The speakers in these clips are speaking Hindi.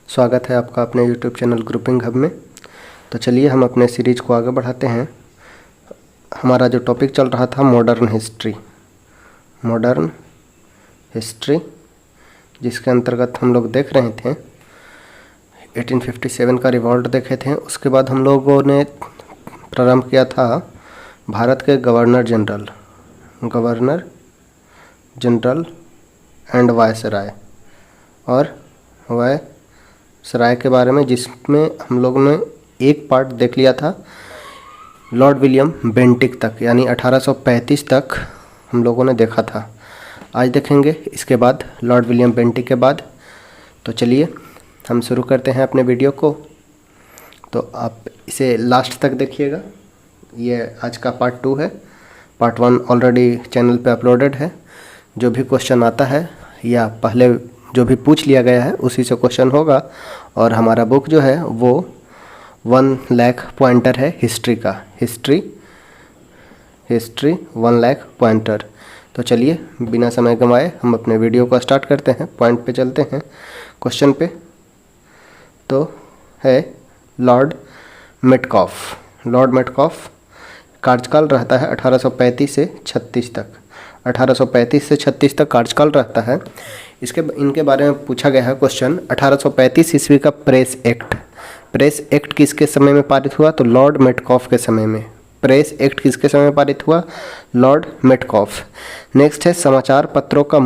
स्वागत है आपका अपने YouTube चैनल ग्रुपिंग हब में। तो चलिए हम अपने सीरीज को आगे बढ़ाते हैं। हमारा जो टॉपिक चल रहा था मॉडर्न हिस्ट्री, जिसके अंतर्गत हम लोग देख रहे थे 1857 का रिवॉल्ट देखे थे। उसके बाद हम लोगों ने प्रारंभ किया था भारत के गवर्नर जनरल एंड वायसराय और वायसराय के बारे में, जिसमें हम लोगों ने एक पार्ट देख लिया था लॉर्ड विलियम बेंटिक तक, यानी 1835 तक हम लोगों ने देखा था। आज देखेंगे इसके बाद लॉर्ड विलियम बेंटिक के बाद। तो चलिए हम शुरू करते हैं अपने वीडियो को। तो आप इसे लास्ट तक देखिएगा। ये आज का पार्ट 2 है। पार्ट 1 ऑलरेडी चैनल पे अपलोडेड है। जो भी क्वेश्चन आता है या पहले जो भी पूछ लिया गया है उसी से क्वेश्चन होगा। और हमारा बुक जो है वो 1 लाख पॉइंटर है हिस्ट्री का। History 1 lakh pointer. तो चलिए बिना समय गंवाए हम अपने वीडियो को स्टार्ट करते हैं। पॉइंट पे चलते हैं, क्वेश्चन पे। तो है लॉर्ड मेटकॉफ कार्यकाल रहता है 1835 से 36 तक। 1835 से 36 तक कार्यकाल रहता है। इनके बारे में पूछा गया है क्वेश्चन। 1835 ईस्वी का प्रेस एक्ट किसके समय में पारित हुआ? तो लॉर्ड मेटकॉफ के समय में। प्रेस एक्ट किसके समय में पारित हुआ? Lord Metcalfe. नेक्स्ट है समाचार पत्रों का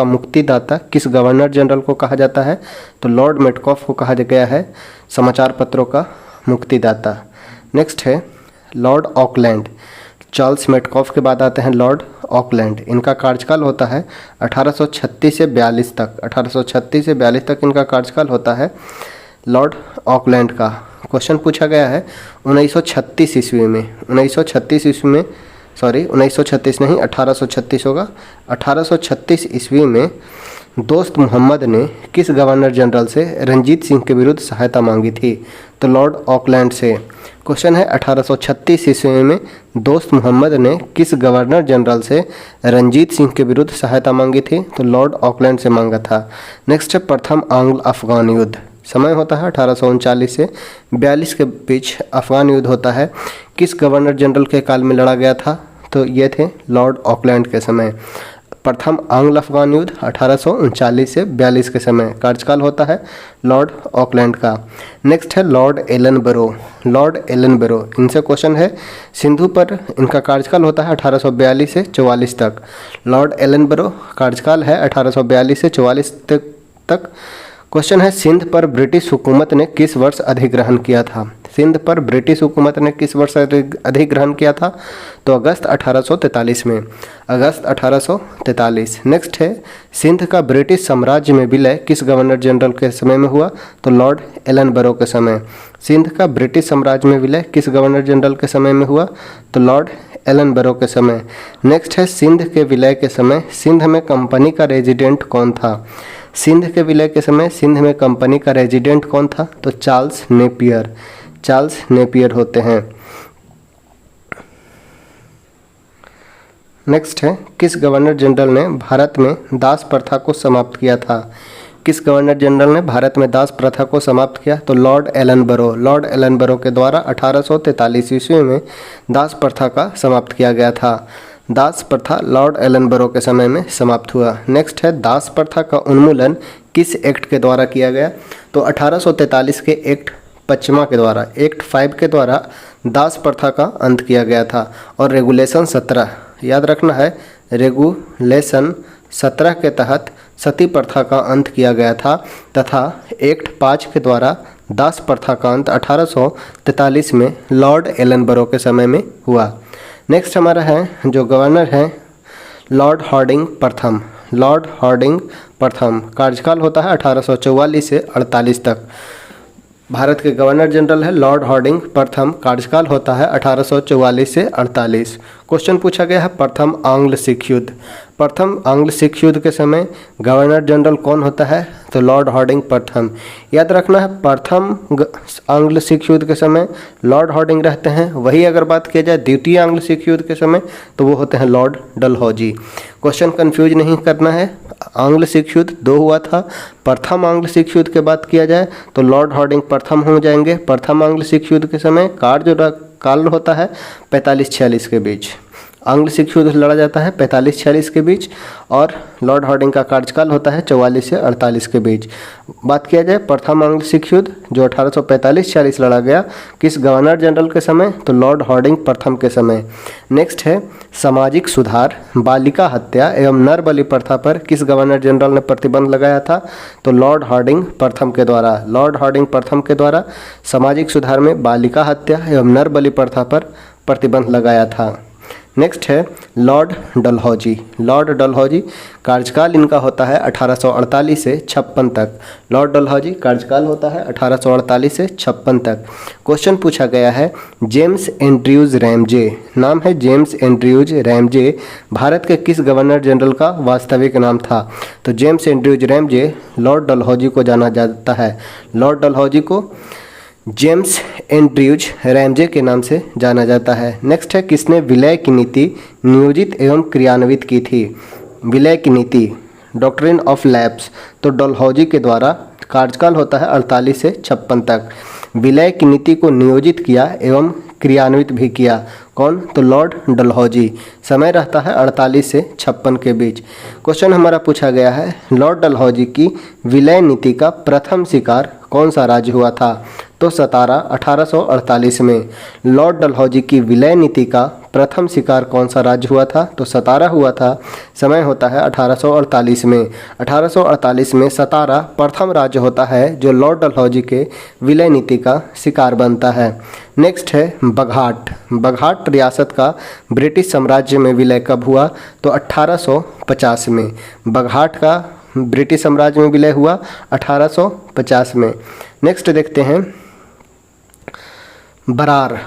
मुक्तिदाता किस गवर्नर जनरल को कहा जाता है? तो लॉर्ड मेटकॉफ को कहा गया है समाचार पत्रों का मुक्तिदाता। नेक्स्ट है लॉर्ड ऑकलैंड। चार्ल्स मेटकॉफ के बाद आते हैं लॉर्ड ऑकलैंड। इनका कार्यकाल होता है 1836 से 42 तक। 1836 से 42 तक इनका कार्यकाल होता है लॉर्ड ऑकलैंड का। क्वेश्चन पूछा गया है 1936 ईस्वी में 1836 होगा। 1836 ईस्वी में दोस्त मोहम्मद ने किस गवर्नर जनरल से रंजीत सिंह के विरुद्ध सहायता मांगी थी? तो लॉर्ड ऑकलैंड से। क्वेश्चन है 1836 ईस्वी में दोस्त मोहम्मद ने किस गवर्नर जनरल से रंजीत सिंह के विरुद्ध सहायता मांगी थी? तो लॉर्ड ऑकलैंड से मांगा था। नेक्स्ट है प्रथम आंग्ल अफगान युद्ध। समय होता है 1839 से 42 के बीच अफगान युद्ध होता है। किस गवर्नर जनरल के काल में लड़ा गया था? तो ये थे लॉर्ड ऑकलैंड के समय। प्रथम आंग्ल अफगान युद्ध 1839 से 42 के समय। कार्यकाल होता है लॉर्ड ऑकलैंड का। नेक्स्ट है लॉर्ड एलनबरो। इनसे क्वेश्चन है सिंधु पर। इनका कार्यकाल होता है 1842 से 44 तक। लॉर्ड एलनबरो कार्यकाल है 1842 से 44 तक। क्वेश्चन है सिंध पर ब्रिटिश हुकूमत ने किस वर्ष अधिग्रहण किया था? सिंध पर ब्रिटिश हुकूमत ने किस वर्ष अधिग्रहण किया था? तो अगस्त 1843 में। अगस्त 1843। नेक्स्ट है सिंध का ब्रिटिश साम्राज्य में विलय किस गवर्नर जनरल के समय में हुआ? तो लॉर्ड एलनबरो के समय। सिंध का ब्रिटिश साम्राज्य में विलय किस गवर्नर जनरल के समय में हुआ? तो लॉर्ड एलनबरो के समय। नेक्स्ट है सिंध के विलय के समय सिंध में कंपनी का रेजिडेंट कौन था? सिंध के विलय के समय सिंध में कंपनी का रेजिडेंट कौन था? तो चार्ल्स नेपियर होते हैं। नेक्स्ट है किस गवर्नर जनरल ने भारत में दास प्रथा को समाप्त किया था? किस गवर्नर जनरल ने भारत में दास प्रथा को समाप्त किया? तो लॉर्ड एलनबरो के द्वारा 1843 ईस्वी में दास प्रथा का समाप्त किया गया था। दास प्रथा लॉर्ड एलनबरो के समय में समाप्त हुआ। नेक्स्ट है दास प्रथा का उन्मूलन किस एक्ट के द्वारा किया गया? तो 1843 के एक्ट 5 के द्वारा, एक्ट 5 के द्वारा दास प्रथा का अंत किया गया था। और रेगुलेशन 17 याद रखना है, रेगुलेशन 17 के तहत सती प्रथा का अंत किया गया था तथा एक्ट 5 के द्वारा दास प्रथा का अंत 1843 में लॉर्ड एलनबरो के समय में हुआ। नेक्स्ट हमारा है जो गवर्नर हैं लॉर्ड हार्डिंग प्रथम। कार्यकाल होता है 1844 से 48 तक। भारत के गवर्नर जनरल है लॉर्ड हार्डिंग प्रथम। कार्यकाल होता है 1844 से 48। क्वेश्चन पूछा गया है प्रथम आंग्ल सिख युद्ध। प्रथम आंग्ल सिख युद्ध के समय गवर्नर जनरल कौन होता है? तो लॉर्ड हार्डिंग प्रथम। याद रखना है प्रथम आंग्ल सिख युद्ध के समय लॉर्ड हार्डिंग रहते हैं। वही अगर बात किया जाए द्वितीय आंग्ल सिख युद्ध के समय तो वो होते हैं लॉर्ड डलहौजी। क्वेश्चन कंफ्यूज नहीं करना है, आंग्ल सिख युद्ध 2 हुआ था। प्रथम आंग्ल सिख युद्ध की बात किया जाए तो लॉर्ड हार्डिंग प्रथम हो जाएंगे। प्रथम आंग्ल सिख युद्ध के समय काल होता है 45-46 के बीच। आंग्ल सिख युद्ध लड़ा जाता है 45-46 के बीच और लॉर्ड हार्डिंग का कार्यकाल होता है 44 से 48 के बीच। बात किया जाए प्रथम आंग्ल सिख युद्ध जो 1845-46 लड़ा गया किस गवर्नर जनरल के समय, तो लॉर्ड हार्डिंग प्रथम के समय। नेक्स्ट है सामाजिक सुधार, बालिका हत्या एवं नर बलि प्रथा पर किस गवर्नर जनरल ने प्रतिबंध लगाया था, तो लॉर्ड हार्डिंग प्रथम के द्वारा। लॉर्ड हार्डिंग प्रथम के द्वारा सामाजिक सुधार में बालिका हत्या एवं नर बलि प्रथा पर प्रतिबंध लगाया था। नेक्स्ट है लॉर्ड डलहौजी। लॉर्ड डलहौजी कार्यकाल इनका होता है 1848 से 56 तक। लॉर्ड डलहौजी कार्यकाल होता है 1848 से 56 तक। क्वेश्चन पूछा गया है जेम्स एंड्रयूज रैमजे, नाम है जेम्स एंड्रयूज रैमजे, भारत के किस गवर्नर जनरल का वास्तविक नाम था, तो James Andrews Ramsay Lord Dalhousie को जाना जाता है। लॉर्ड डलहौजी को जेम्स एंड्रयूज रैमजे के नाम से जाना जाता है। नेक्स्ट है किसने विलय की नीति नियोजित एवं क्रियान्वित की थी। विलय की नीति डॉक्ट्रिन ऑफ लैप्स तो डलहौजी के द्वारा। कार्यकाल होता है 48 से 56 तक। विलय की नीति को नियोजित किया एवं क्रियान्वित भी किया कौन, तो लॉर्ड डलहौजी। समय रहता है 48 से 56 के बीच। क्वेश्चन हमारा पूछा गया है लॉर्ड डलहौजी की विलय नीति का प्रथम शिकार कौन सा राज्य हुआ था, तो सतारा 1848 में। लॉर्ड डलहौजी की विलय नीति का प्रथम शिकार कौन सा राज्य हुआ था, तो सतारा हुआ था। समय होता है 1848 में। 1848 में सतारा प्रथम राज्य होता है जो लॉर्ड डलहौजी के विलय नीति का शिकार बनता है। नेक्स्ट है बघाट। बघाट रियासत का ब्रिटिश साम्राज्य में विलय कब हुआ, तो 1850 में। बघाट का ब्रिटिश साम्राज्य में विलय हुआ 1850 में। नेक्स्ट देखते हैं बरार।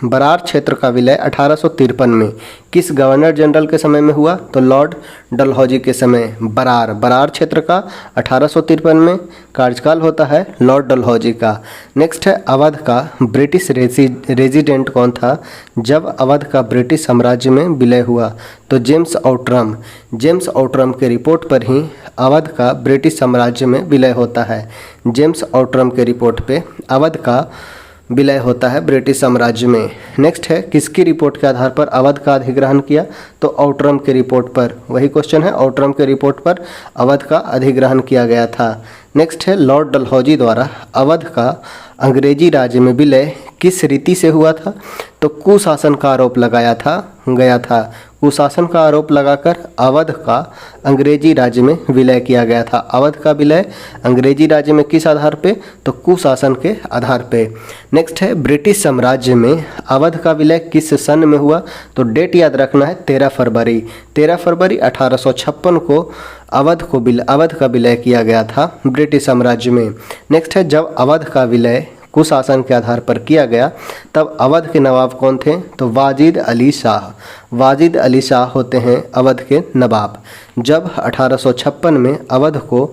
बरार क्षेत्र का विलय 1853 में किस गवर्नर जनरल के समय में हुआ, तो लॉर्ड डलहौजी के समय। बरार क्षेत्र का 1853 में कार्यकाल होता है लॉर्ड डलहौजी का। नेक्स्ट है अवध का ब्रिटिश रेजिडेंट कौन था जब अवध का ब्रिटिश साम्राज्य में विलय हुआ, तो जेम्स आउट्रम। जेम्स आउट्रम के रिपोर्ट पर ही अवध का ब्रिटिश साम्राज्य में विलय होता है। जेम्स आउट्रम के रिपोर्ट पे अवध का विलय होता है ब्रिटिश साम्राज्य में। नेक्स्ट है किसकी रिपोर्ट के आधार पर अवध का अधिग्रहण किया, तो आउट्रम के रिपोर्ट पर। वही क्वेश्चन है आउट्रम के रिपोर्ट पर अवध का अधिग्रहण किया गया था। नेक्स्ट है लॉर्ड डलहौजी द्वारा अवध का अंग्रेजी राज्य में विलय किस रीति से हुआ था, तो कुशासन का आरोप लगाया गया था। कुशासन का आरोप लगाकर अवध का अंग्रेजी राज्य में विलय किया गया था। अवध का विलय अंग्रेजी राज्य में किस आधार पे, तो कुशासन के आधार पे। नेक्स्ट है ब्रिटिश साम्राज्य में अवध का विलय किस सन में हुआ, तो डेट याद रखना है 13 फरवरी। 13 फरवरी 1856 को अवध का विलय किया गया था ब्रिटिश साम्राज्य में। नेक्स्ट है जब अवध का विलय कुशासन के आधार पर किया गया तब अवध के नवाब कौन थे, तो वाजिद अली शाह। वाजिद अली शाह होते हैं अवध के नवाब। जब 1856 में अवध को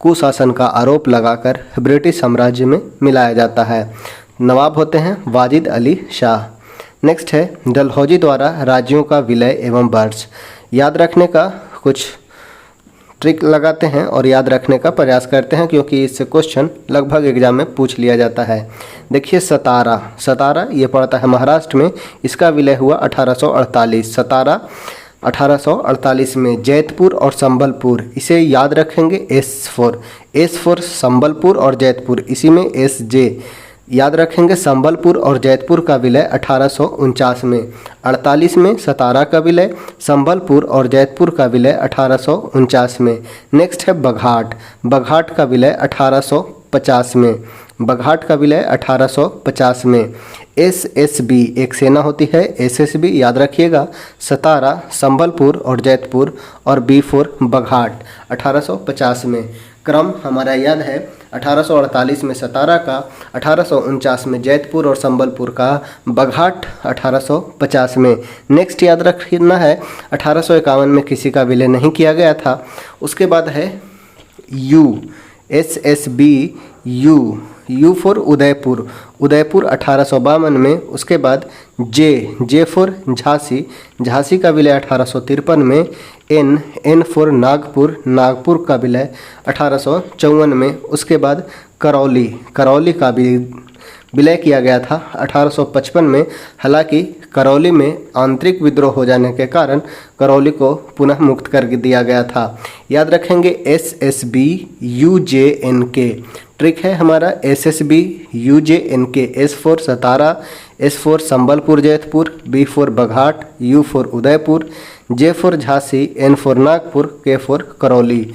कुशासन का आरोप लगाकर ब्रिटिश साम्राज्य में मिलाया जाता है, नवाब होते हैं वाजिद अली शाह। नेक्स्ट है डलहौजी द्वारा राज्यों का विलय एवं वर्ष। याद रखने का कुछ ट्रिक लगाते हैं और याद रखने का प्रयास करते हैं क्योंकि इससे क्वेश्चन लगभग एग्जाम में पूछ लिया जाता है। देखिए सतारा ये पड़ता है महाराष्ट्र में, इसका विलय हुआ 1848। सतारा 1848 में। जैतपुर और संबलपुर, इसे याद रखेंगे एस फॉर संबलपुर और जैतपुर, इसी में SJ याद रखेंगे। संबलपुर और जैतपुर का विलय 1849 में। 48 में सतारा का विलय, संबलपुर और जैतपुर का विलय 1849 में। नेक्स्ट है बघाट का विलय 1850 में। बघाट का विलय 1850 में। SSB एक सेना होती है, SSB याद रखिएगा। सतारा, संबलपुर और जैतपुर और B फॉर बघाट 1850 में। क्रम हमारा याद है 1848 में सतारा का, 1849 में जैतपुर और संबलपुर का, बघाट 1850 में। नेक्स्ट याद रखना है 1851 में किसी का विलय नहीं किया गया था। उसके बाद है SSB you, you for Udaipur, Udaipur 1852 में। उसके बाद जे फॉर झांसी, झांसी का विलय 1853 में। एन फॉर नागपुर, नागपुर का विलय 1854 में। उसके बाद करौली, करौली का भी विलय किया गया था 1855 में। हालांकि करौली में आंतरिक विद्रोह हो जाने के कारण करौली को पुनः मुक्त कर दिया गया था। याद रखेंगे SSB UJNK, ट्रिक है हमारा SSB UJNK। S for Satara, S for Sambalpur Jaitpur, B for Baghat, U for Udaipur, J for Jhansi, N for Nagpur, K for Karauli.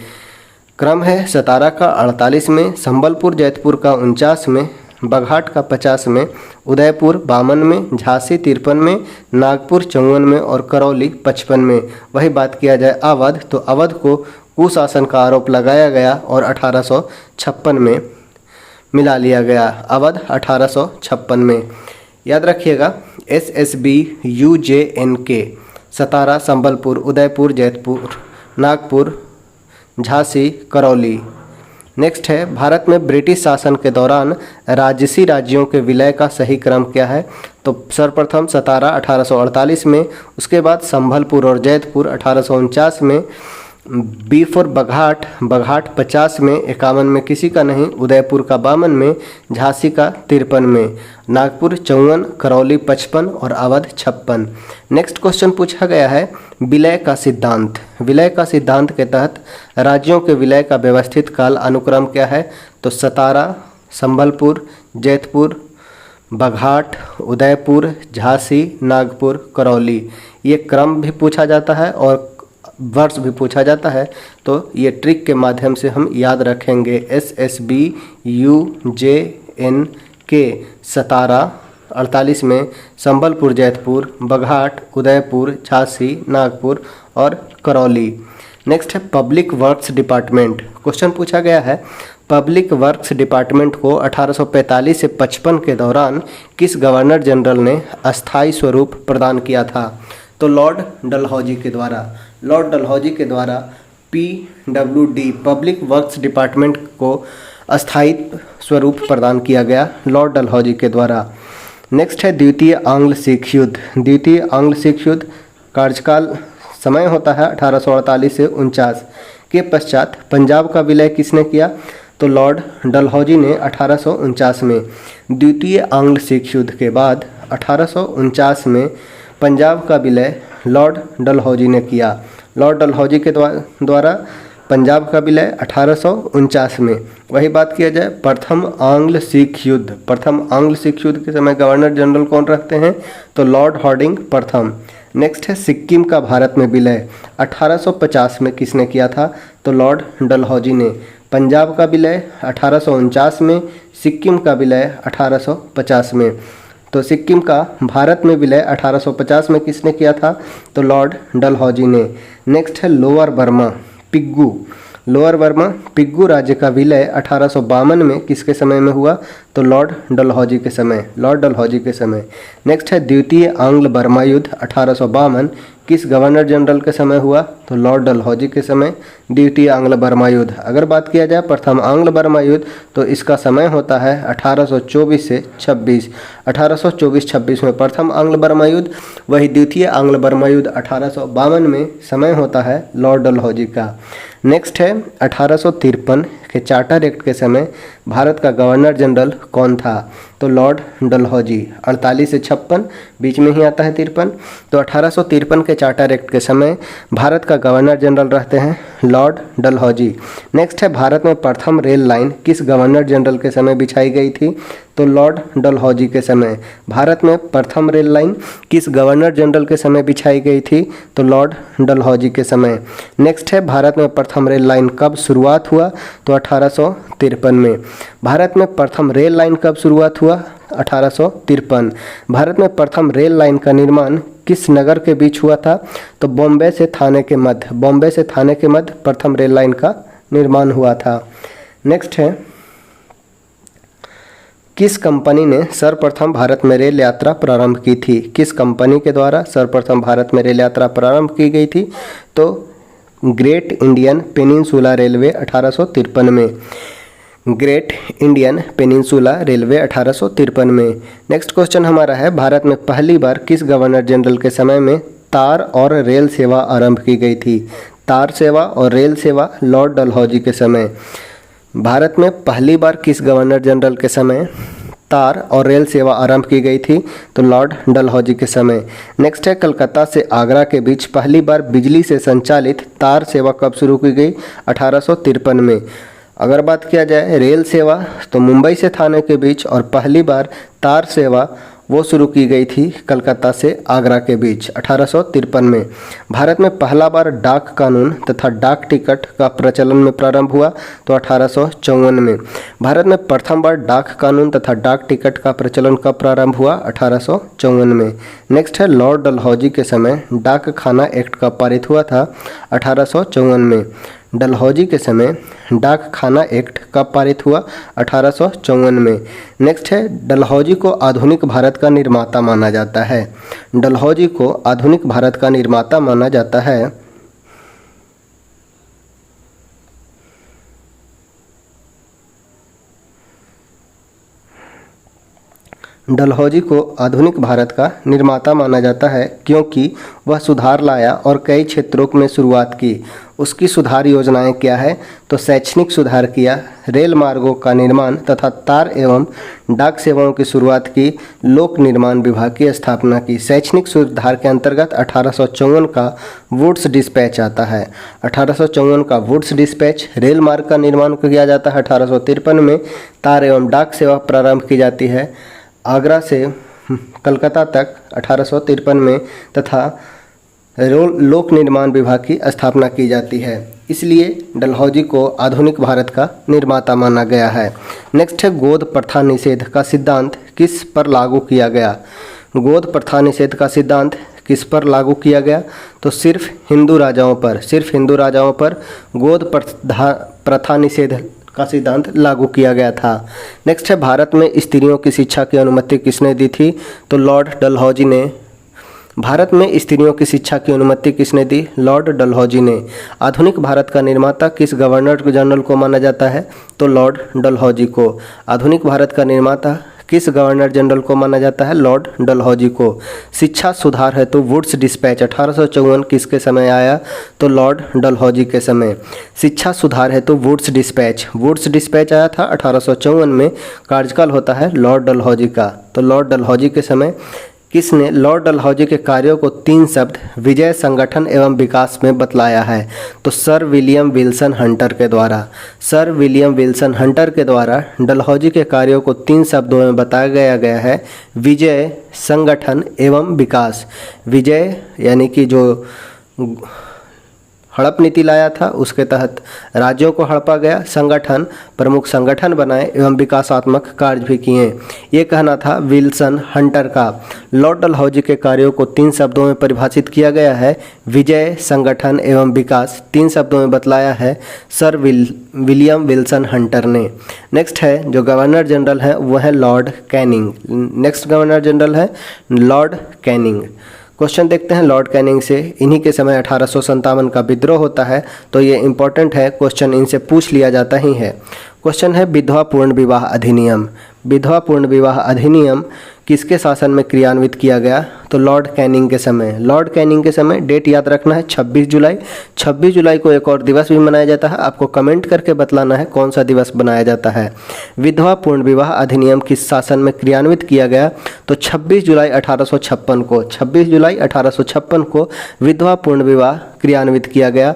क्रम है सतारा का 48 में, संबलपुर जैतपुर का 49 में, बघाट का 50 में, उदयपुर 52 में, झांसी 53 में, नागपुर 54 में और करौली 55 में। वही बात किया जाए अवध, तो अवध को कुशासन का आरोप लगाया गया और 1856 में मिला लिया गया, अवध 1856 में। याद रखिएगा SSB UJNK, सतारा, संबलपुर, उदयपुर, जैतपुर, नागपुर, झांसी, करौली। नेक्स्ट है भारत में ब्रिटिश शासन के दौरान राजसी राज्यों के विलय का सही क्रम क्या है? तो सर्वप्रथम सतारा 1848 में, उसके बाद संभलपुर और जैतपुर 1849 में, बी फॉर बघाट, बघाट 50 में, 51 में किसी का नहीं, उदयपुर का 52 में, झांसी का 53 में, नागपुर 54, करौली 55 और अवध 56। नेक्स्ट क्वेश्चन पूछा गया है विलय का सिद्धांत। विलय का सिद्धांत के तहत राज्यों के विलय का व्यवस्थित काल अनुक्रम क्या है? तो सतारा, संभलपुर, जैतपुर, बघाट, उदयपुर, झांसी, नागपुर, करौली। ये क्रम भी पूछा जाता है और वर्ष भी पूछा जाता है, तो ये ट्रिक के माध्यम से हम याद रखेंगे। SSB UJNK, सतारा 48 में, संबलपुर जैतपुर, बघाट, उदयपुर, झांसी, नागपुर और करौली। नेक्स्ट है पब्लिक वर्क्स डिपार्टमेंट। क्वेश्चन पूछा गया है पब्लिक वर्क्स डिपार्टमेंट को 1845 से 55 के दौरान किस गवर्नर जनरल ने अस्थायी स्वरूप प्रदान किया था? तो लॉर्ड डलहौजी के द्वारा, लॉर्ड डलहौजी के द्वारा PWD पब्लिक वर्क्स डिपार्टमेंट को अस्थायी स्वरूप प्रदान किया गया लॉर्ड डलहौजी के द्वारा। नेक्स्ट है द्वितीय आंग्ल सिख युद्ध। द्वितीय आंग्ल सिख युद्ध कार्यकाल समय होता है 1848 से 49 के पश्चात पंजाब का विलय किसने किया? तो लॉर्ड डलहौजी ने 1849 में। द्वितीय आंग्ल सिख युद्ध के बाद 1849 में पंजाब का विलय लॉर्ड डलहौजी ने किया। लॉर्ड डलहौजी के द्वारा पंजाब का विलय 1849 में। वही बात किया जाए प्रथम आंग्ल सिख युद्ध, प्रथम आंग्ल सिख युद्ध के समय गवर्नर जनरल कौन रहते हैं? तो लॉर्ड हार्डिंग प्रथम। नेक्स्ट है सिक्किम का भारत में विलय 1850 में किसने किया था? तो लॉर्ड डलहौजी ने। पंजाब का विलय 1849 में, सिक्किम का विलय 1850 में। तो सिक्किम का भारत में विलय 1850 में किसने किया था? तो लॉर्ड डलहौजी ने। नेक्स्ट है लोअर बर्मा, पिग्गू, लोअर बर्मा पिग्गू राज्य का विलय 1852 में किसके समय में हुआ? तो लॉर्ड डलहौजी के समय, लॉर्ड डलहौजी के समय। नेक्स्ट है द्वितीय आंग्ल बर्मा युद्ध 1852 किस गवर्नर जनरल के समय हुआ? तो लॉर्ड डलहौजी के समय द्वितीय आंग्ल बर्मा युद्ध। अगर बात किया जाए प्रथम आंग्ल बर्मा युद्ध तो इसका समय होता है 1824 से 26, 1824-26 में प्रथम आंग्ल बर्मा युद्ध। वही द्वितीय आंग्ल बर्मा युद्ध 1852 में समय होता है लॉर्ड डलहौजी का। नेक्स्ट है 1853 के चार्टर एक्ट के समय भारत का गवर्नर जनरल कौन था? तो लॉर्ड डलहौजी। 48 से 56 बीच में ही आता है 53। तो 1853 के चार्टर एक्ट के समय भारत का गवर्नर जनरल रहते हैं लॉर्ड डलहौजी। नेक्स्ट है भारत में प्रथम रेल लाइन किस गवर्नर जनरल के समय बिछाई गई थी? तो लॉर्ड डलहौजी के समय। भारत में प्रथम रेल लाइन किस गवर्नर जनरल के समय बिछाई गई थी? तो लॉर्ड डलहौजी के समय। नेक्स्ट है भारत में प्रथम रेल लाइन कब शुरुआत हुआ? तो 1853 में। भारत में प्रथम रेल लाइन कब शुरुआत हुआ? 1853। भारत में प्रथम रेल लाइन का निर्माण किस नगर के बीच हुआ था? तो बॉम्बे से थाने के मध्य, बॉम्बे से थाने के मध्य प्रथम रेल लाइन का निर्माण हुआ था। नेक्स्ट है किस कंपनी ने सर्वप्रथम भारत में रेल यात्रा प्रारंभ की थी? किस कंपनी के द्वारा सर्वप्रथम भारत में रेल यात्रा प्रारंभ की गई थी? तो ग्रेट इंडियन पेनिनसुला रेलवे 1853 में। ग्रेट इंडियन पेनिनसुला रेलवे 1853 में। नेक्स्ट क्वेश्चन हमारा है, भारत में पहली बार किस गवर्नर जनरल के समय में तार और रेल सेवा आरंभ की गई थी? तार सेवा और रेल सेवा लॉर्ड डलहौजी के समय। भारत में पहली बार किस गवर्नर जनरल के समय तार और रेल सेवा आरंभ की गई थी? तो लॉर्ड डलहौजी के समय। नेक्स्ट है, कलकत्ता से आगरा के बीच पहली बार बिजली से संचालित तार सेवा कब शुरू की गई? 1853 में। अगर बात किया जाए रेल सेवा तो मुंबई से थाने के बीच, और पहली बार तार सेवा वो शुरू की गई थी कलकत्ता से आगरा के बीच 1853 में। भारत में पहला बार डाक कानून तथा डाक टिकट का प्रचलन में प्रारंभ हुआ तो 1854 में। भारत में प्रथम बार डाक कानून तथा डाक टिकट का प्रचलन कब प्रारंभ हुआ? 1854 में। नेक्स्ट है, लॉर्ड डलहौजी के समय डाक खाना एक्ट कब पारित हुआ था? 1854 में। डलहौजी के समय डाक खाना एक्ट कब पारित हुआ? 1854 में। नेक्स्ट है, डलहौजी को आधुनिक भारत का निर्माता माना जाता है। डलहौजी को आधुनिक भारत का निर्माता माना जाता है। डलहौजी को आधुनिक भारत का निर्माता माना जाता है क्योंकि वह सुधार लाया और कई क्षेत्रों में शुरुआत की। उसकी सुधार योजनाएं क्या है? तो शैक्षणिक सुधार किया, रेल मार्गों का निर्माण तथा तार एवं डाक सेवाओं की शुरुआत की, लोक निर्माण विभाग की स्थापना की। शैक्षणिक सुधार के अंतर्गत 1854 का वुड्स डिस्पैच आता है। 1854 का वुड्स डिस्पैच। रेल मार्ग का निर्माण किया जाता है 1853 में। तार एवं डाक सेवा प्रारंभ की जाती है आगरा से कलकत्ता तक 1853 में, तथा लोक निर्माण विभाग की स्थापना की जाती है। इसलिए डलहौजी को आधुनिक भारत का निर्माता माना गया है। नेक्स्ट है, गोद प्रथा निषेध का सिद्धांत किस पर लागू किया गया? गोद प्रथा निषेध का सिद्धांत किस पर लागू किया गया? तो सिर्फ हिंदू राजाओं पर। सिर्फ हिंदू राजाओं पर गोद प्रथा निषेध का सिद्धांत लागू किया गया था। नेक्स्ट है, भारत में स्त्रियों की शिक्षा की अनुमति किसने दी थी? तो लॉर्ड डलहौजी ने। भारत में स्त्रियों की शिक्षा की अनुमति किसने दी? लॉर्ड डलहौजी ने। आधुनिक भारत का निर्माता किस गवर्नर जनरल को माना जाता है? तो लॉर्ड डलहौजी को। आधुनिक भारत का निर्माता किस गवर्नर जनरल को माना जाता है? लॉर्ड डलहौजी को। शिक्षा सुधार है तो वुड्स डिस्पैच 1854 किसके समय आया? तो लॉर्ड डलहौजी के समय। शिक्षा सुधार है तो वुड्स डिस्पैच आया था 1854 में। कार्यकाल होता है लॉर्ड डलहौजी का। तो लॉर्ड डलहौजी के समय किसने लॉर्ड डलहौजी के कार्यों को 3 शब्द विजय, संगठन एवं विकास में बतलाया है? तो सर विलियम विल्सन हंटर के द्वारा। सर विलियम विल्सन हंटर के द्वारा डलहौजी के कार्यों को 3 शब्दों में बताया गया है, विजय, संगठन एवं विकास। विजय यानी कि जो हड़प नीति लाया था उसके तहत राज्यों को हड़पा गया, संगठन प्रमुख संगठन बनाए एवं विकासात्मक कार्य भी किए। ये कहना था विल्सन हंटर का। लॉर्ड डलहौजी के कार्यों को 3 शब्दों में परिभाषित किया गया है, विजय, संगठन एवं विकास। 3 शब्दों में बतलाया है सर विलियम विल्सन हंटर ने। नेक्स्ट है, जो गवर्नर जनरल है वह है Lord Canning. Next governor general है लॉर्ड कैनिंग। क्वेश्चन देखते हैं लॉर्ड कैनिंग से। इन्हीं के समय 1857 का विद्रोह होता है, तो ये इंपॉर्टेंट है, क्वेश्चन इनसे पूछ लिया जाता ही है। क्वेश्चन है, विधवा पूर्ण विवाह अधिनियम। विधवा पूर्ण विवाह अधिनियम किसके शासन में क्रियान्वित किया गया? तो लॉर्ड कैनिंग के समय। लॉर्ड कैनिंग के समय डेट याद रखना है 26 जुलाई। 26 जुलाई को एक और दिवस भी मनाया जाता है, आपको कमेंट करके बतलाना है कौन सा दिवस बनाया जाता है। विधवा पूर्ण विवाह अधिनियम किस शासन में क्रियान्वित किया गया? तो 26 जुलाई 1856 को। 26 जुलाई 1856 को विधवा पूर्ण विवाह क्रियान्वित किया गया।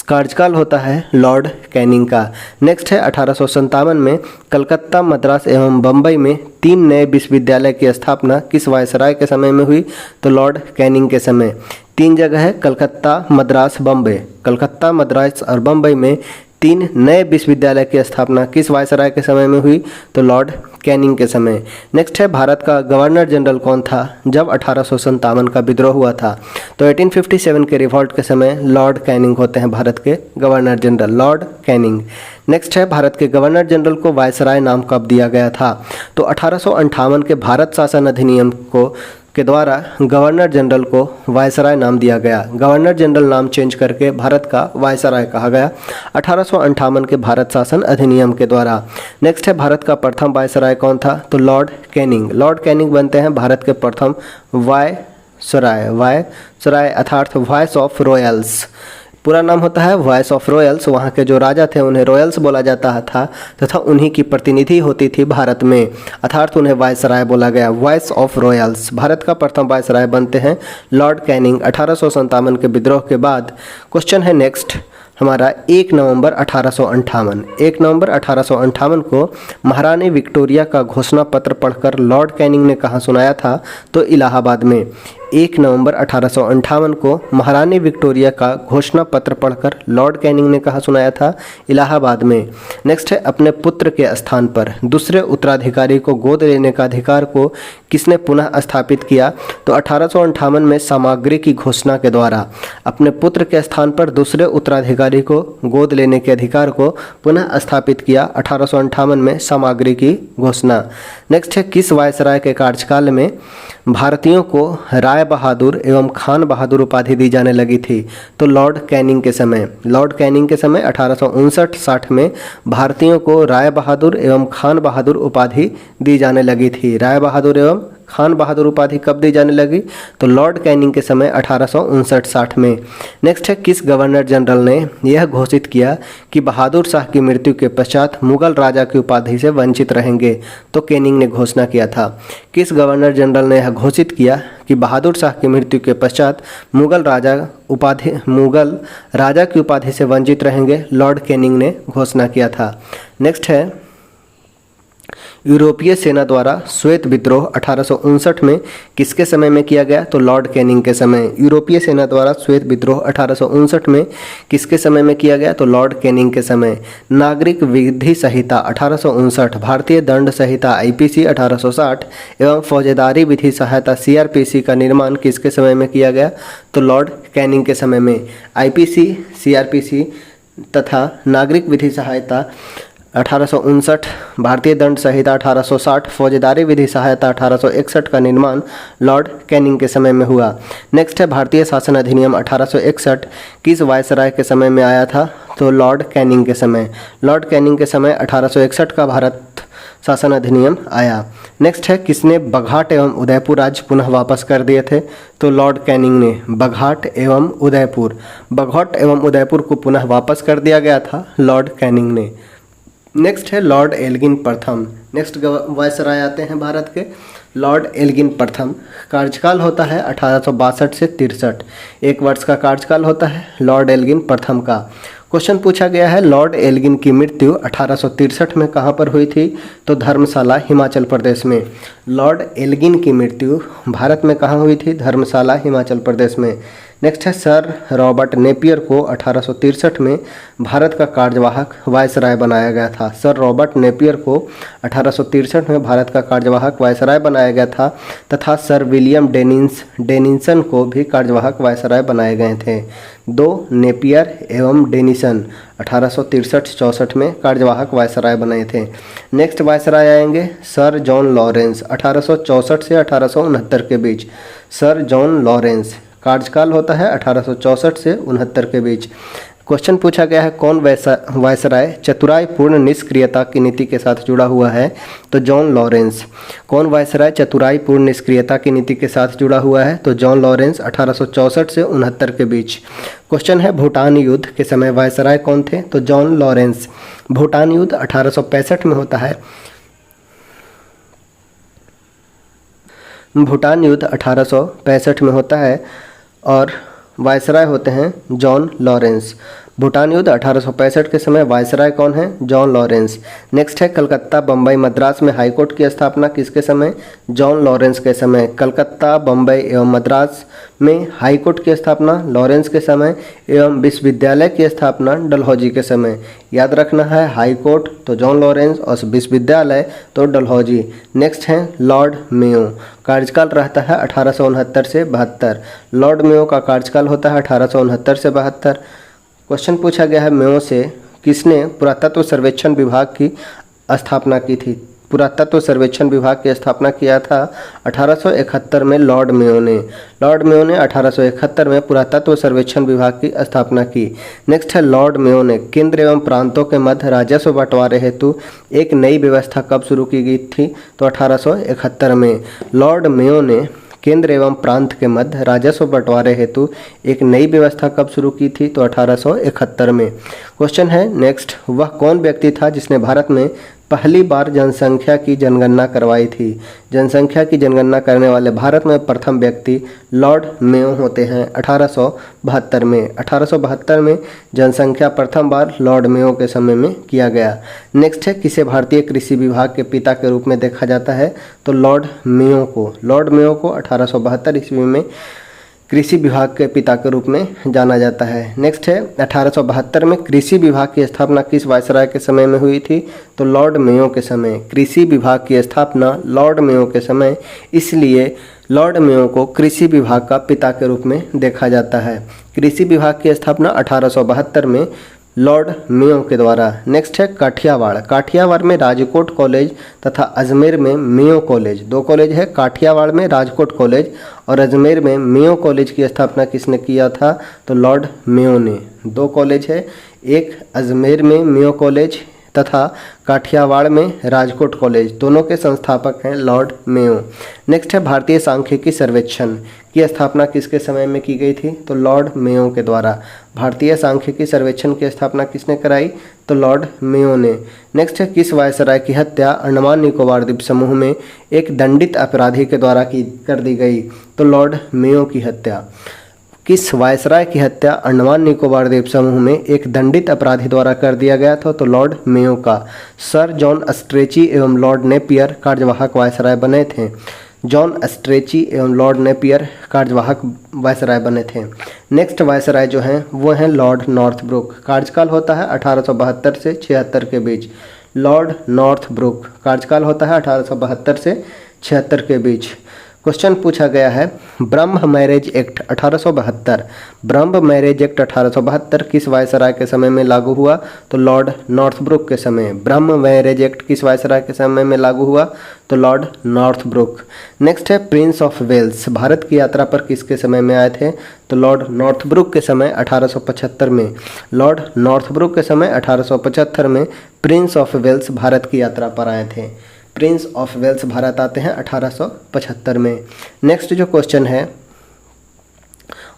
कार्यकाल होता है लॉर्ड कैनिंग का। नेक्स्ट है, 1857 में कलकत्ता, मद्रास एवं बम्बई में 3 नए विश्वविद्यालय की स्थापना किस वायसराय के समय में हुई? तो लॉर्ड कैनिंग के समय। 3 जगह है, कलकत्ता, मद्रास, बम्बई। कलकत्ता, मद्रास और बम्बई में 3 नए विश्वविद्यालय की स्थापना किस वायसराय के समय में हुई? तो लॉर्ड कैनिंग के समय। नेक्स्ट है, भारत का गवर्नर जनरल कौन था जब 1857 का विद्रोह हुआ था? तो 1857 के रिवॉल्ट के समय लॉर्ड कैनिंग होते हैं भारत के governor general, Lord Canning. Next है, भारत के गवर्नर जनरल को वायसराय नाम कब दिया गया था? तो 1858 के भारत शासन अधिनियम को के द्वारा गवर्नर जनरल को वायसराय नाम दिया गया। गवर्नर जनरल नाम चेंज करके भारत का वायसराय कहा गया 1858 के भारत शासन अधिनियम के द्वारा। नेक्स्ट है भारत का प्रथम वायसराय कौन था? तो लॉर्ड कैनिंग। लॉर्ड कैनिंग बनते हैं भारत के प्रथम वायसराय। वायसराय अर्थात वॉइस ऑफ रॉयल्स, पूरा नाम होता है वॉइस ऑफ रॉयल्स। वहाँ के जो राजा थे उन्हें रॉयल्स बोला जाता था तथा उन्हीं की प्रतिनिधि होती थी भारत में, अर्थात उन्हें वायसराय बोला गया, वॉइस ऑफ रॉयल्स। भारत का प्रथम वायसराय बनते हैं लॉर्ड कैनिंग 1857 के विद्रोह के बाद। क्वेश्चन है नेक्स्ट हमारा 1 नवंबर 1858। 1 नवंबर 1858 को महारानी विक्टोरिया का घोषणा पत्र पढ़कर लॉर्ड कैनिंग ने कहाँ सुनाया था? तो इलाहाबाद में। 1 नवंबर 1858 को महारानी विक्टोरिया का घोषणा पत्र पढ़कर लॉर्ड कैनिंग ने कहाँ सुनाया था? इलाहाबाद में। नेक्स्ट है अपने पुत्र के स्थान पर दूसरे उत्तराधिकारी को गोद लेने का अधिकार को किसने पुनः स्थापित किया? तो 1858 में सामग्री की घोषणा के द्वारा अपने पुत्र के स्थान पर दूसरे उत्तराधिकारी को गोद लेने के अधिकार को पुनः स्थापित किया 1858 में सामग्री की घोषणा। नेक्स्ट है किस वायसराय के कार्यकाल में भारतीयों को राय बहादुर एवं खान बहादुर उपाधि दी जाने लगी थी? तो लॉर्ड कैनिंग के समय। लॉर्ड कैनिंग के समय 1859-60 में भारतीयों को राय बहादुर एवं खान बहादुर उपाधि दी जाने लगी थी। राय बहादुर एवं खान बहादुर उपाधि कब दी जाने लगी? तो लॉर्ड कैनिंग के समय 1859-60 में। नेक्स्ट है किस गवर्नर जनरल ने यह घोषित किया कि बहादुर शाह की मृत्यु के पश्चात मुगल राजा की उपाधि से वंचित रहेंगे? तो कैनिंग ने घोषणा किया था। किस गवर्नर जनरल ने यह घोषित किया कि बहादुर शाह की मृत्यु के पश्चात मुगल राजा की उपाधि से वंचित रहेंगे? लॉर्ड कैनिंग ने घोषणा किया था। नेक्स्ट है यूरोपीय सेना द्वारा श्वेत विद्रोह 1859 में किसके समय में किया गया? तो लॉर्ड कैनिंग के समय। यूरोपीय सेना द्वारा श्वेत विद्रोह 1859 में किसके समय में किया गया? तो लॉर्ड कैनिंग के समय। नागरिक विधि संहिता 1859, भारतीय दंड संहिता IPC 1860 एवं फौजदारी विधि सहायता CRPC का निर्माण किसके समय में किया गया? तो लॉर्ड कैनिंग के समय में। IPC, CRPC तथा नागरिक विधि सहायता 1859, भारतीय दंड संहिता 1860, फौजदारी विधि सहायता 1861 का निर्माण लॉर्ड कैनिंग के समय में हुआ। नेक्स्ट है भारतीय शासन अधिनियम 1861 किस वायसराय के समय में आया था? तो लॉर्ड कैनिंग के समय। लॉर्ड कैनिंग के समय 1861 का भारत शासन अधिनियम आया। नेक्स्ट है किसने बघाट एवं उदयपुर राज्य पुनः वापस कर दिए थे? तो लॉर्ड कैनिंग ने। बघाट एवं उदयपुर को पुनः वापस कर दिया गया था लॉर्ड कैनिंग ने। नेक्स्ट है लॉर्ड एल्गिन प्रथम। नेक्स्ट वायसराय आते हैं भारत के लॉर्ड एल्गिन प्रथम। कार्यकाल होता है 1862 से 63, 1 वर्ष का कार्यकाल होता है लॉर्ड एल्गिन प्रथम का। क्वेश्चन पूछा गया है लॉर्ड एल्गिन की मृत्यु 1863 में कहाँ पर हुई थी? तो धर्मशाला हिमाचल प्रदेश में। लॉर्ड एल्गिन की मृत्यु भारत में कहाँ हुई थी? धर्मशाला हिमाचल प्रदेश में। नेक्स्ट है सर रॉबर्ट नेपियर को 1863 में भारत का कार्यवाहक वायसराय बनाया गया था। सर रॉबर्ट नेपियर को 1863 में भारत का कार्यवाहक वायसराय बनाया गया था तथा सर विलियम डेनिसन को भी कार्यवाहक वायसराय बनाए गए थे। 2 नेपियर एवं डेनिसन 1863-64 में कार्यवाहक वायसराय बने थे। नेक्स्ट वायसराय आएंगे सर जॉन लॉरेंस 1864 से 1869 के बीच। सर जॉन लॉरेंस कार्यकाल होता है 1864 से 69 के बीच। क्वेश्चन पूछा गया है कौन वायसराय चतुराईपूर्ण निष्क्रियता की नीति के साथ जुड़ा हुआ है? तो जॉन लॉरेंस। कौन वायसराय चतुराईपूर्ण निष्क्रियता की नीति के साथ जुड़ा हुआ है? तो जॉन लॉरेंस 1864 से 69 के बीच। क्वेश्चन है भूटान युद्ध के समय वायसराय कौन थे? तो जॉन लॉरेंस। भूटान युद्ध 1865 में होता है। भूटान युद्ध 1865 में होता है और वायसराय होते हैं जॉन लॉरेंस। भूटान युद्ध 1865 के समय वायसराय कौन है? John Lawrence. नेक्स्ट है कलकत्ता बम्बई मद्रास में हाईकोर्ट की स्थापना किसके समय? जॉन लॉरेंस के समय। कलकत्ता बम्बई एवं मद्रास में हाईकोर्ट की स्थापना लॉरेंस के समय एवं विश्वविद्यालय की स्थापना डलहौजी के समय। याद रखना है हाईकोर्ट तो जॉन लॉरेंस और विश्वविद्यालय तो डलहौजी। नेक्स्ट है लॉर्ड मेयो। कार्यकाल रहता है 1869 से 72। लॉर्ड मेयो का कार्यकाल होता है 1869 से 72। क्वेश्चन पूछा गया है मेयो से किसने पुरातत्व सर्वेक्षण विभाग की स्थापना की थी? पुरातत्व सर्वेक्षण विभाग की स्थापना किया था? 1871 में लॉर्ड मेयो ने। लॉर्ड मेयो ने 1871 में पुरातत्व सर्वेक्षण विभाग की स्थापना की। नेक्स्ट है, लॉर्ड मेयो ने केंद्र एवं प्रांतों के मध्य राजस्व बंटवारे हेतु एक नई व्यवस्था कब शुरू की गई थी? तो 1871 में। लॉर्ड मेयो ने केंद्र एवं प्रांत के मध्य राजस्व बंटवारे हेतु एक नई व्यवस्था कब शुरू की थी? तो 1871 में। क्वेश्चन है नेक्स्ट, वह कौन व्यक्ति था जिसने भारत में पहली बार जनसंख्या की जनगणना करवाई थी? जनसंख्या की जनगणना करने वाले भारत में प्रथम व्यक्ति लॉर्ड मेयो होते हैं 1872 में। 1872 में जनसंख्या प्रथम बार लॉर्ड मेयो के समय में किया गया। नेक्स्ट है, किसे भारतीय कृषि विभाग के पिता के रूप में देखा जाता है? तो लॉर्ड मेयो को। लॉर्ड मेयो को 1872 ईस्वी में कृषि विभाग के पिता के रूप में जाना जाता है। नेक्स्ट है, 1872 में कृषि विभाग की स्थापना किस वायसराय के समय में हुई थी? तो लॉर्ड मेयो के समय। कृषि विभाग की स्थापना लॉर्ड मेयो के समय, इसलिए लॉर्ड मेयो को कृषि विभाग का पिता के रूप में देखा जाता है। कृषि विभाग की स्थापना 1872 में लॉर्ड मेयो के द्वारा। नेक्स्ट है, काठियावाड़। काठियावाड़ में राजकोट कॉलेज तथा अजमेर में मेयो कॉलेज, दो कॉलेज है। काठियावाड़ में राजकोट कॉलेज और अजमेर में मेयो कॉलेज की स्थापना किसने किया था? तो लॉर्ड मेयो ने। दो कॉलेज है, एक अजमेर में मेयो कॉलेज तथा काठियावाड़ में राजकोट कॉलेज, दोनों के संस्थापक हैं लॉर्ड मेयो। नेक्स्ट है, भारतीय सांख्यिकी सर्वेक्षण की स्थापना किसके समय में की गई थी? तो लॉर्ड मेयो के द्वारा। भारतीय सांख्यिकी सर्वेक्षण की स्थापना किसने कराई? तो लॉर्ड मेयो ने। नेक्स्ट है, किस वायसराय की हत्या अंडमान निकोबार द्वीप समूह में एक दंडित अपराधी के द्वारा कर दी गई? तो लॉर्ड मेयो की हत्या। किस वायसराय की हत्या अंडमान निकोबार द्वीप समूह में एक दंडित अपराधी द्वारा कर दिया गया था? तो लॉर्ड मेयो का। सर जॉन स्ट्रेची एवं लॉर्ड नेपियर कार्यवाहक वायसराय बने थे। जॉन स्ट्रेची एवं लॉर्ड नेपियर कार्यवाहक वायसराय बने थे। नेक्स्ट वायसराय जो हैं वो हैं लॉर्ड नॉर्थब्रुक। कार्यकाल होता है 1872 से 76 के बीच। लॉर्ड नॉर्थब्रुक कार्यकाल होता है 1872 से 76 के बीच। क्वेश्चन पूछा गया है, ब्रह्म मैरिज एक्ट 1872। ब्रह्म मैरिज एक्ट 1872 किस वायसराय के समय में लागू हुआ? तो लॉर्ड नॉर्थब्रुक के समय। ब्रह्म मैरिज एक्ट किस वायसराय के समय में लागू हुआ? तो लॉर्ड नॉर्थब्रुक। नेक्स्ट है, प्रिंस ऑफ वेल्स भारत की यात्रा पर किसके समय में आए थे? तो लॉर्ड नॉर्थब्रुक के समय 1875 में। लॉर्ड नॉर्थब्रुक के समय 1875 में प्रिंस ऑफ वेल्स भारत की यात्रा पर आए थे। प्रिंस ऑफ वेल्स भारत आते हैं 1875 में। नेक्स्ट जो क्वेश्चन है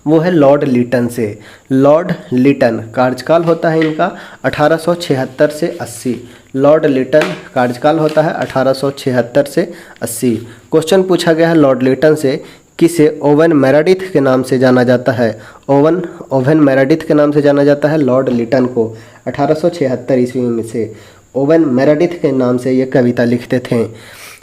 वो है लॉर्ड लिटन से। लॉर्ड लिटन कार्यकाल होता है इनका 1876 से 80। लॉर्ड लिटन कार्यकाल होता है 1876 से 80। क्वेश्चन पूछा गया है लॉर्ड लिटन से, किसे ओवन मेरेडिथ के नाम से जाना जाता है? ओवन मेरेडिथ के नाम से जाना जाता है लॉर्ड लिटन को। 1876 ईस्वी में से ओवन मेरेडिथ के नाम से ये कविता लिखते थे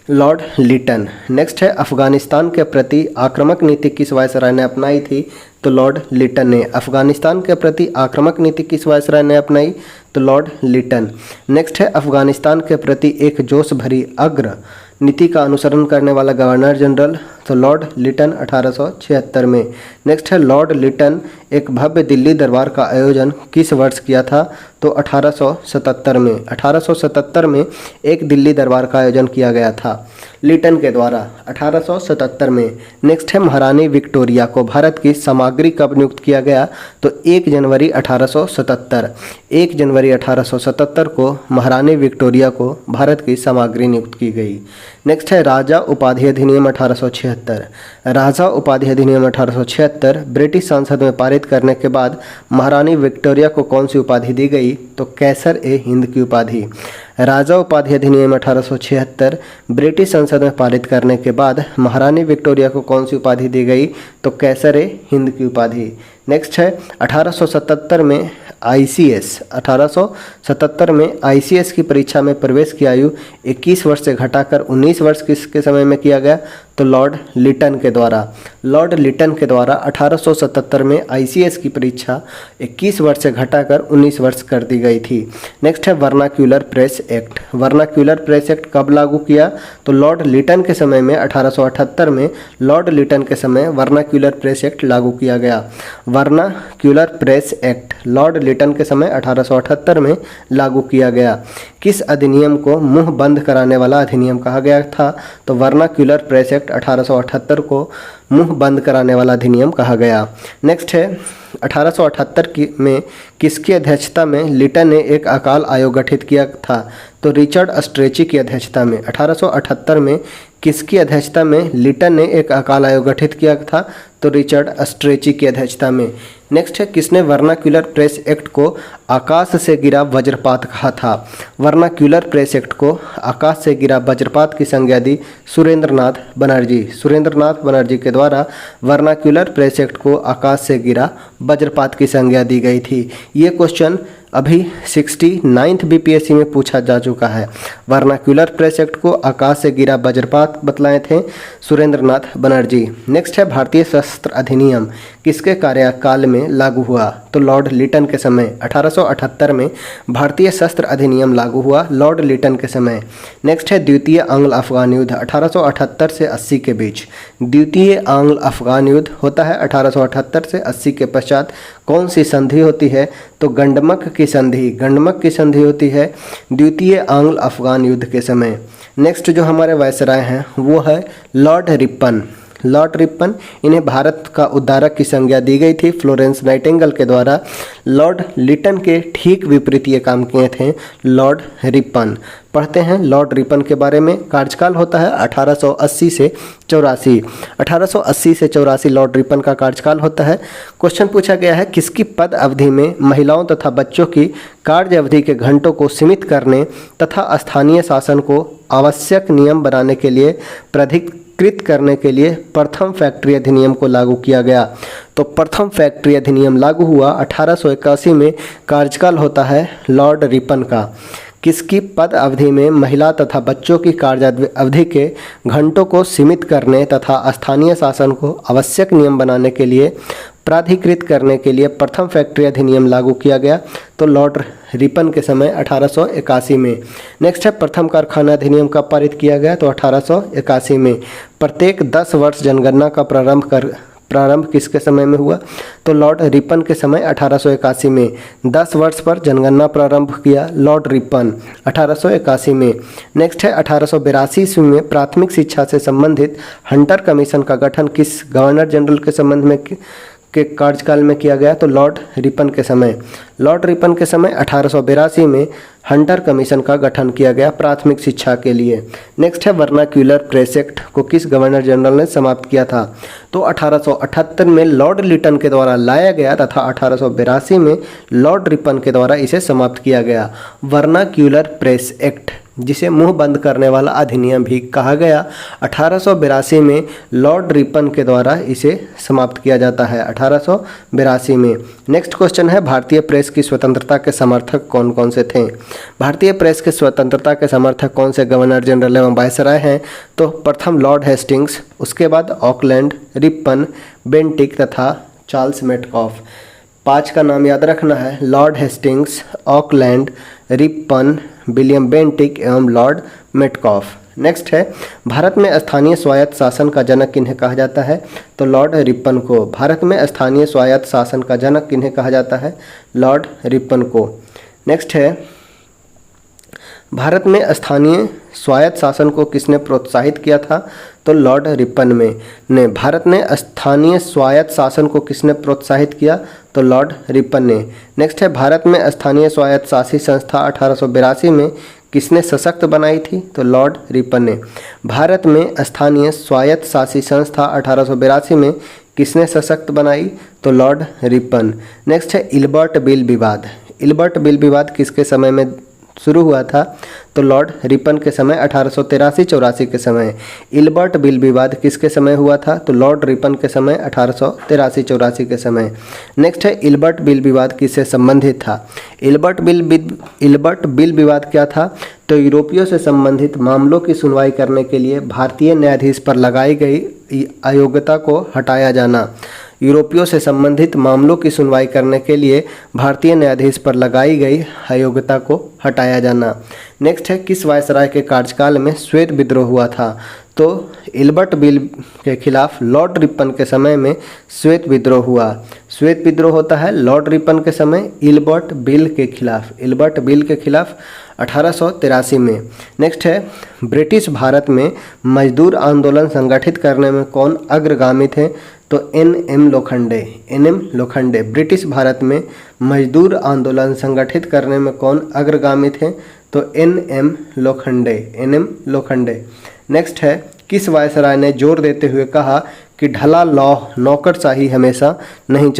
लॉर्ड लिटन। नेक्स्ट है, अफगानिस्तान के प्रति आक्रामक नीति किस वायसराय ने अपनाई थी? तो लॉर्ड लिटन ने। अफगानिस्तान के प्रति आक्रामक नीति किस वायसराय ने अपनाई? तो लॉर्ड लिटन। नेक्स्ट है, अफगानिस्तान के प्रति एक जोश भरी अग्र नीति का अनुसरण करने वाला गवर्नर जनरल? तो लॉर्ड लिटन 1876 में। नेक्स्ट है, लॉर्ड लिटन एक भव्य दिल्ली दरबार का आयोजन किस वर्ष किया था? तो 1877 में। 1877 में एक दिल्ली दरबार का आयोजन किया गया था लिटन के द्वारा 1877 में। नेक्स्ट है, महारानी विक्टोरिया को भारत की सामग्री कब नियुक्त किया गया? तो 1 जनवरी 1877। 1 जनवरी 1877 को महारानी विक्टोरिया को भारत की सामग्री नियुक्त की गई। नेक्स्ट है, राजा उपाधि अधिनियम 1876। राजा उपाधि अधिनियम 1876 ब्रिटिश संसद में पारित करने के बाद महारानी विक्टोरिया को कौन सी उपाधि दी गई? तो कैसर ए हिंद की उपाधि। राजा उपाधि अधिनियम 1876 ब्रिटिश संसद में पारित करने के बाद महारानी विक्टोरिया को कौन सी उपाधि दी गई? तो कैसर ए हिंद की उपाधि। नेक्स्ट है, 1877 में ICS 1877 में ICS की परीक्षा में प्रवेश की आयु 21 वर्ष से घटाकर 19 वर्ष किसके समय में किया गया? तो लॉर्ड लिटन के द्वारा। लॉर्ड लिटन के द्वारा 1877 में ICS की परीक्षा 21 वर्ष से घटाकर 19 वर्ष कर दी गई थी। नेक्स्ट है, vernacular press act. Vernacular press act कब लागू किया? तो लॉर्ड लिटन के समय में 1878 में लॉर्ड लिटन के समय वर्नाक्यूलर प्रेस एक्ट लागू किया गया। Vernacular press act lord Lytton के समय 1878 में लागू किया गया। किस अधिनियम को मुंह बंद कराने वाला अधिनियम कहा गया था? तो वर्नाक्यूलर प्रेस एक्ट 1878 को मुंह बंद कराने वाला अधिनियम कहा गया। नेक्स्ट है 1878 में किसकी अध्यक्षता में लिटन ने एक अकाल आयोग गठित किया था? तो रिचर्ड स्ट्रेची की अध्यक्षता में। 1878 में किसकी अध्यक्षता में लिटन ने एक अकाल आयोग गठित किया था? तो रिचर्ड स्ट्रेची की अध्यक्षता में। नेक्स्ट है किसने वर्नाक्यूलर प्रेस एक्ट को आकाश से गिरा वज्रपात कहा था? वर्नाक्यूलर प्रेस एक्ट को आकाश से गिरा वज्रपात की संज्ञा दी सुरेंद्रनाथ बनर्जी। सुरेंद्रनाथ बनर्जी के द्वारा वर्नाक्यूलर प्रेस एक्ट को आकाश से गिरा वज्रपात की संज्ञा दी गई थी। ये क्वेश्चन अभी 69th बीपीएससी में पूछा जा चुका है। वर्नाक्यूलर प्रेस एक्ट को आकाश से गिरा वज्रपात बतलाए थे सुरेंद्रनाथ बनर्जी। नेक्स्ट है भारतीय शस्त्र अधिनियम किसके कार्यकाल में लागू हुआ? तो लॉर्ड लिटन के समय। 1878 में भारतीय शस्त्र अधिनियम लागू हुआ लॉर्ड लिटन के समय। नेक्स्ट है द्वितीय आंग्ल अफगान युद्ध 1878 से 80 के बीच। द्वितीय आंग्ल अफगान युद्ध होता है 1878 से 80 के पश्चात। कौन सी संधि होती है? तो गंडमक की संधि। गंडमक की संधि होती है द्वितीय आंग्ल अफगान युद्ध के समय। नेक्स्ट जो हमारे वायसराय हैं वो है लॉर्ड रिपन। लॉर्ड रिपन, इन्हें भारत का उद्धारक की संज्ञा दी गई थी फ्लोरेंस नाइटिंगेल के द्वारा। लॉर्ड लिटन के ठीक विपरीत ये काम किए थे लॉर्ड रिपन। पढ़ते हैं लॉर्ड रिपन के बारे में। कार्यकाल होता है 1880 से 84। 1880 से 84 लॉर्ड रिपन का कार्यकाल होता है। क्वेश्चन पूछा गया है किसकी पद अवधि में महिलाओं तथा बच्चों की कार्य अवधि के घंटों को सीमित करने तथा स्थानीय शासन को आवश्यक नियम बनाने के लिए प्राधिकृत करने के लिए प्रथम फैक्ट्री अधिनियम को लागू किया गया? तो प्रथम फैक्ट्री अधिनियम लागू हुआ 1881 में। कार्यकाल होता है लॉर्ड रिपन का। किसकी पद अवधि में महिला तथा बच्चों की कार्य अवधि के घंटों को सीमित करने तथा स्थानीय शासन को आवश्यक नियम बनाने के लिए प्राधिकृत करने के लिए प्रथम फैक्ट्री अधिनियम लागू किया गया? तो लॉर्ड रिपन के समय 1881 में। नेक्स्ट है प्रथम कारखाना अधिनियम कब पारित किया गया? तो 1881 में। प्रत्येक 10 वर्ष जनगणना का प्रारंभ किसके समय में हुआ? तो लॉर्ड रिपन के समय 1881 में। 10 वर्ष पर जनगणना प्रारंभ किया लॉर्ड रिपन 1881 में। नेक्स्ट है 1882 ईस्वी में प्राथमिक शिक्षा से संबंधित हंटर कमीशन का गठन किस गवर्नर जनरल के संबंध में के कार्यकाल में किया गया? तो लॉर्ड रिपन के समय। लॉर्ड रिपन के समय 1882 में हंटर कमीशन का गठन किया गया प्राथमिक शिक्षा के लिए। नेक्स्ट है वर्नाक्यूलर प्रेस एक्ट को किस गवर्नर जनरल ने समाप्त किया था? तो 1878 में लॉर्ड लिटन के द्वारा लाया गया तथा 1882 में लॉर्ड रिपन के द्वारा इसे समाप्त किया गया। वर्नाक्यूलर प्रेस एक्ट जिसे मुंह बंद करने वाला अधिनियम भी कहा गया, 1882 में लॉर्ड रिपन के द्वारा इसे समाप्त किया जाता है 1882 में। नेक्स्ट क्वेश्चन है भारतीय प्रेस की स्वतंत्रता के समर्थक कौन कौन से थे? भारतीय प्रेस के स्वतंत्रता के समर्थक कौन से गवर्नर जनरल एवं वायसराय हैं? तो प्रथम लॉर्ड हेस्टिंग्स, उसके बाद ऑकलैंड, रिपन, बेंटिक तथा चार्ल्स मेटकॉफ। 5 का नाम याद रखना है, Lord Hastings, Auckland, Ripon, William Bentinck एवं लॉर्ड मेटकॉफ। नेक्स्ट है भारत में स्थानीय स्वायत्त शासन का जनक किन्हें कहा जाता है? तो लॉर्ड रिपन को। भारत में स्थानीय स्वायत्त शासन का जनक किन्हें कहा जाता है? लॉर्ड रिपन को। नेक्स्ट है भारत में स्थानीय स्वायत्त शासन को किसने प्रोत्साहित किया था? तो लॉर्ड रिपन ने। भारत में स्थानीय स्वायत्त शासन को किसने प्रोत्साहित किया? तो लॉर्ड रिपन ने। नेक्स्ट है भारत में स्थानीय स्वायत्त शासी संस्था 1882 में किसने सशक्त बनाई थी? तो लॉर्ड रिपन ने। भारत में स्थानीय स्वायत्त शासी संस्था 1882 में किसने सशक्त बनाई? तो लॉर्ड रिपन। नेक्स्ट है इल्बर्ट बिल विवाद। इल्बर्ट बिल विवाद किसके समय में शुरू हुआ था? तो लॉर्ड रिपन के समय 1883-84 के समय। इल्बर्ट बिल विवाद किसके समय हुआ था? तो लॉर्ड रिपन के समय 1883-84 के समय। नेक्स्ट है इल्बर्ट बिल विवाद किससे संबंधित था? इल्बर्ट बिल विवाद क्या था? तो यूरोपियों से संबंधित मामलों की सुनवाई करने के लिए भारतीय न्यायाधीश पर लगाई गई अयोग्यता को हटाया जाना। यूरोपियों से संबंधित मामलों की सुनवाई करने के लिए भारतीय न्यायाधीश पर लगाई गई अयोग्यता को हटाया जाना। नेक्स्ट है, किस वायसराय के कार्यकाल में श्वेत विद्रोह हुआ था? तो इल्बर्ट बिल के खिलाफ लॉर्ड रिपन के समय में श्वेत विद्रोह हुआ। श्वेत विद्रोह होता है लॉर्ड रिपन के समय इल्बर्ट बिल के खिलाफ 1883 में। नेक्स्ट है, ब्रिटिश भारत में मजदूर आंदोलन संगठित करने में कौन अग्रगामी थे? तो एन.एम. लोखंडे। ब्रिटिश भारत में मजदूर आंदोलन संगठित करने में कौन अग्रगामी थे? तो एन.एम. लोखंडे। नेक्स्ट है, किस वायसराय ने जोर देते हुए कहा कि ढला लौ नौकरशाही हमेशा नहीं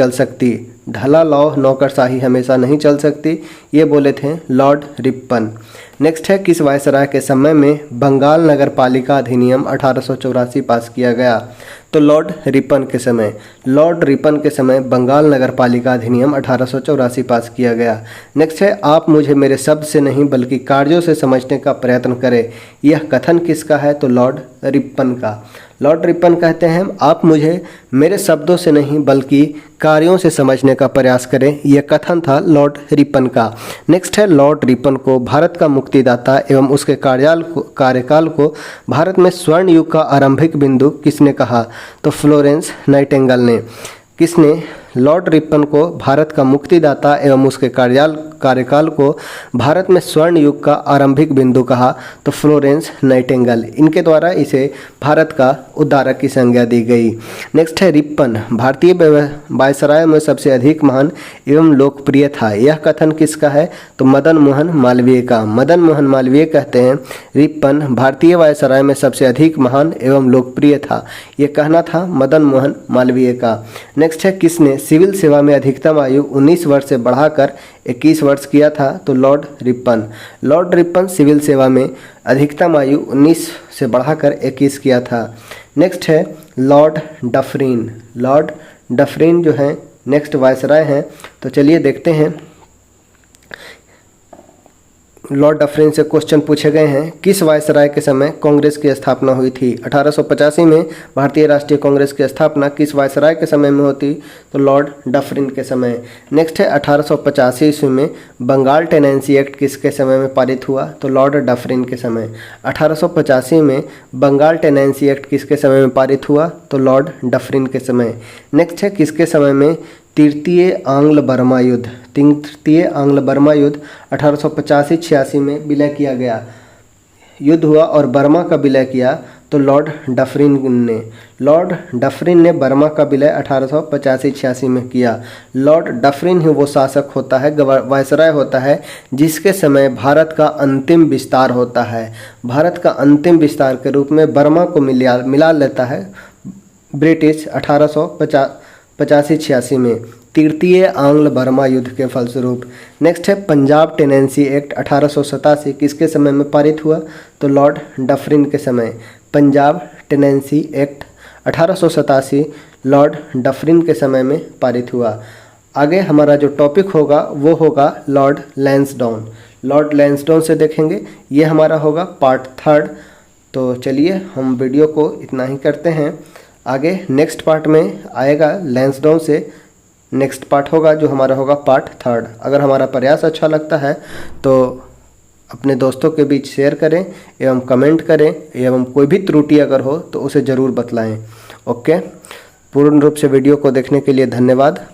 चल सकती? ये बोले थे लॉर्ड रिपन। नेक्स्ट है, किस वायसराय के समय में बंगाल नगर पालिका अधिनियम 1884 पास किया गया? तो लॉर्ड रिपन के समय बंगाल नगर पालिका अधिनियम 1884 पास किया गया। नेक्स्ट है, आप मुझे मेरे शब्द से नहीं बल्कि कार्यों से समझने का प्रयत्न करें। यह कथन किसका है? तो लॉर्ड रिपन का। लॉर्ड रिपन कहते हैं, आप मुझे मेरे शब्दों से नहीं बल्कि कार्यों से समझने का प्रयास करें। यह कथन था लॉर्ड रिपन का। नेक्स्ट है, लॉर्ड रिपन को भारत का मुक्तिदाता एवं उसके कार्यकाल को भारत में स्वर्ण युग का आरंभिक बिंदु किसने कहा? तो फ्लोरेंस नाइटिंगेल ने। किसने लॉर्ड रिपन को भारत का मुक्तिदाता एवं उसके कार्यकाल को भारत में स्वर्ण युग का आरंभिक बिंदु कहा? तो फ्लोरेंस नाइटिंगेल। इनके द्वारा इसे भारत का उद्धारक की संज्ञा दी गई। नेक्स्ट है, रिपन भारतीय वायसराय में सबसे अधिक महान एवं लोकप्रिय था। यह कथन किसका है? तो मदन मोहन मालवीय का। मदन मोहन मालवीय कहते हैं, रिपन भारतीय वायसराय में सबसे अधिक महान एवं लोकप्रिय था। यह कहना था मदन मोहन मालवीय का। नेक्स्ट है, किसने सिविल सेवा में अधिकतम आयु 19 वर्ष से बढ़ाकर 21 वर्ष किया था? तो लॉर्ड रिपन सिविल सेवा में अधिकतम आयु 19 से बढ़ाकर 21 किया था। नेक्स्ट है, लॉर्ड डफरिन जो है नेक्स्ट वायसराय हैं। तो चलिए देखते हैं, लॉर्ड डफरिन से क्वेश्चन पूछे गए हैं, किस वायसराय के समय कांग्रेस की स्थापना हुई थी? 1885 में भारतीय राष्ट्रीय कांग्रेस की स्थापना किस वायसराय के समय में होती? तो लॉर्ड डफरिन के समय। नेक्स्ट है, 1885 ईस्वी में बंगाल टेनेंसी एक्ट किसके समय में पारित हुआ? तो लॉर्ड डफरिन के समय। 1885 में बंगाल टेनेंसी एक्ट किसके समय में पारित हुआ? तो लॉर्ड डफरिन के समय। नेक्स्ट है, किसके समय में तृतीय आंग्ल बर्मा युद्ध 1885-86 में विलय किया गया? युद्ध हुआ और बर्मा का विलय किया तो लॉर्ड डफरिन ने बर्मा का विलय 1885-86 में किया। लॉर्ड डफरिन ही वो शासक होता है, वायसराय होता है, जिसके समय भारत का अंतिम विस्तार होता है। भारत का अंतिम विस्तार के रूप में बर्मा को मिला लेता है ब्रिटिश 1885-86 में तृतीय आंग्ल बर्मा युद्ध के फलस्वरूप। नेक्स्ट है, पंजाब टेनेंसी एक्ट 1887 किसके समय में पारित हुआ? तो लॉर्ड डफरिन के समय। Punjab tenancy act 1887 Lord Dufferin के समय में पारित हुआ। आगे हमारा जो टॉपिक होगा वो होगा लॉर्ड लैंसडाउन से देखेंगे। ये हमारा होगा पार्ट 3। तो चलिए हम वीडियो को इतना ही करते हैं। आगे नेक्स्ट पार्ट में आएगा लैंसडाउन से नेक्स्ट पार्ट होगा जो हमारा होगा पार्ट 3। अगर हमारा प्रयास अच्छा लगता है तो अपने दोस्तों के बीच शेयर करें एवं कमेंट करें एवं कोई भी त्रुटि अगर हो तो उसे ज़रूर बतलाएं। ओके, पूर्ण रूप से वीडियो को देखने के लिए धन्यवाद।